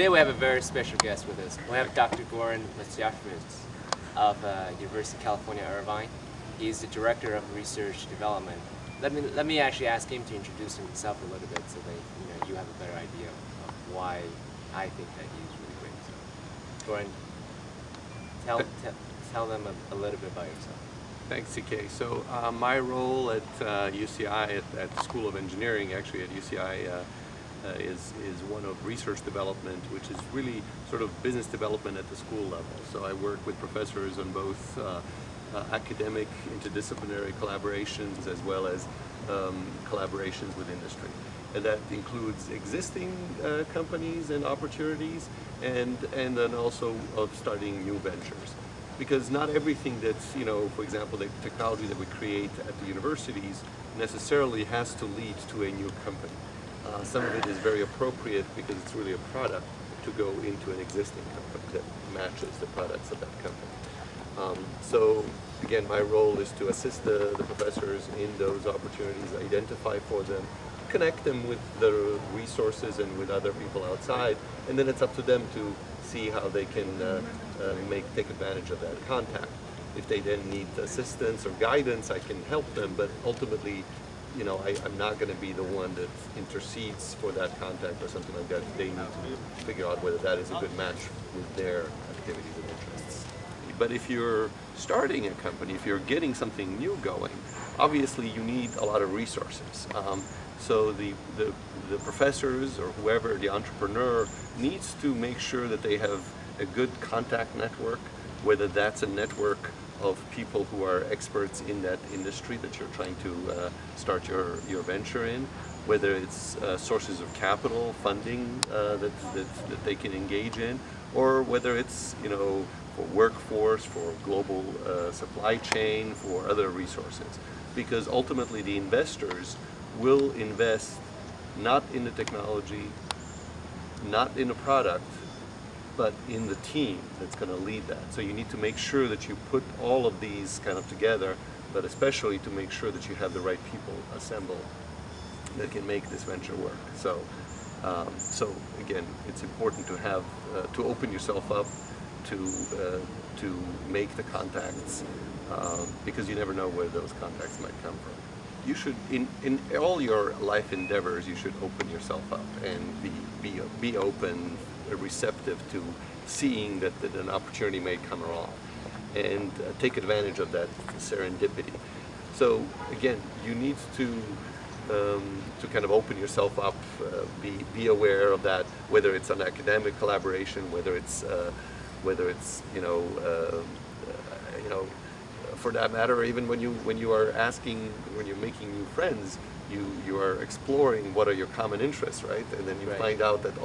Today we have a very special guest with us. We have Dr. Goran Matijasevic of University of California, Irvine. He's the Director of Research Development. Let me actually ask him to introduce himself a little bit so that you have a better idea of why I think that he's really great. So, Goran, tell them a little bit about yourself. Thanks, CK. So my role at UCI, at the School of Engineering, actually at UCI, is one of research development, which is really sort of business development at the school level. So I work with professors on both academic interdisciplinary collaborations as well as collaborations with industry. And that includes existing companies and opportunities and then also of starting new ventures. Because not everything that's, for example, the technology that we create at the universities necessarily has to lead to a new company. Some of it is very appropriate because it's really a product to go into an existing company that matches the products of that company. So again, my role is to assist the professors in those opportunities, identify for them, connect them with the resources and with other people outside, and then it's up to them to see how they can take advantage of that contact. If they then need assistance or guidance, I can help them, but ultimately, I'm not going to be the one that intercedes for that contact or something like that. They need to figure out whether that is a good match with their activities and interests. But if you're starting a company, if you're getting something new going, obviously you need a lot of resources. So the professors or whoever, the entrepreneur, needs to make sure that they have a good contact network, whether that's a network of people who are experts in that industry that you're trying to start your venture in, whether it's sources of capital, funding that they can engage in, or whether it's for workforce, for global supply chain, for other resources. Because ultimately the investors will invest not in the technology, not in the product, but in the team that's going to lead that. So you need to make sure that you put all of these kind of together, but especially to make sure that you have the right people assembled that can make this venture work. So again, it's important to have to open yourself up to make the contacts because you never know where those contacts might come from. You should, in all your life endeavors, you should open yourself up and be open, receptive to seeing that an opportunity may come along, and take advantage of that serendipity. So again, you need to kind of open yourself up, be aware of that, whether it's an academic collaboration, whether it's for that matter, even when you're making new friends, you are exploring what are your common interests, right? And then you find out that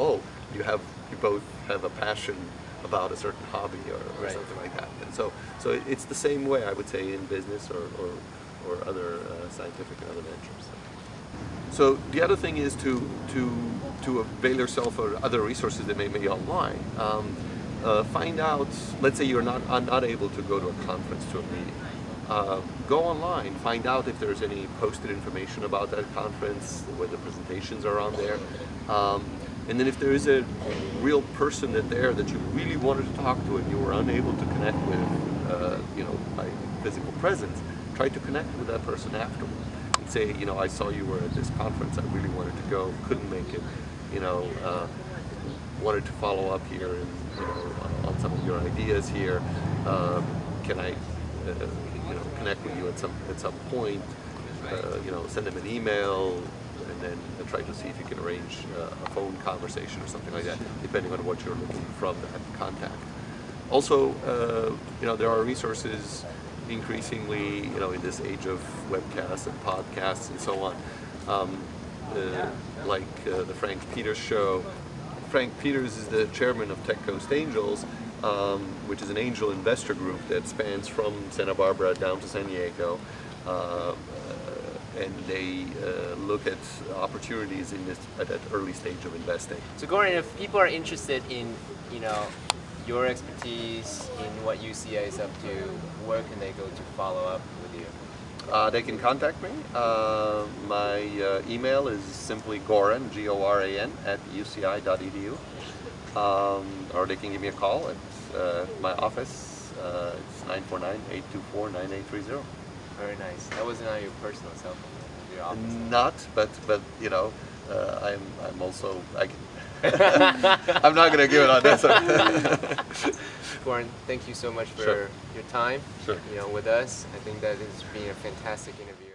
you both have a passion about a certain hobby or something like that. And so it's the same way, I would say, in business or other scientific and other ventures. So the other thing is to avail yourself of other resources that may be online. Find out, let's say you're not able to go to a conference, to a meeting. Go online, find out if there's any posted information about that conference, whether presentations are on there. And then if there is a real person there that you really wanted to talk to and you were unable to connect with, by physical presence, try to connect with that person afterward. And say, I saw you were at this conference, I really wanted to go, couldn't make it, wanted to follow up here and, on some of your ideas here. Can I, connect with you at some point? Send them an email, and then try to see if you can arrange a phone conversation or something like that, depending on what you're looking from that contact. Also, there are resources increasingly, in this age of webcasts and podcasts and so on, like the Frank Peters Show. Frank Peters is the chairman of Tech Coast Angels, which is an angel investor group that spans from Santa Barbara down to San Diego, and they look at opportunities at that early stage of investing. So Goran, if people are interested in your expertise in what UCI is up to, where can they go to follow up with you? They can contact me. My email is simply Goran, Goran, @uci.edu. or they can give me a call at my office. It's 949-824-9830. Very nice. That wasn't on your personal cell phone, your office. Not, but you know, I'm also I'm not going to give it on this one. Goran, thank you so much for Sure. your time. Sure. With us. I think that has been a fantastic interview.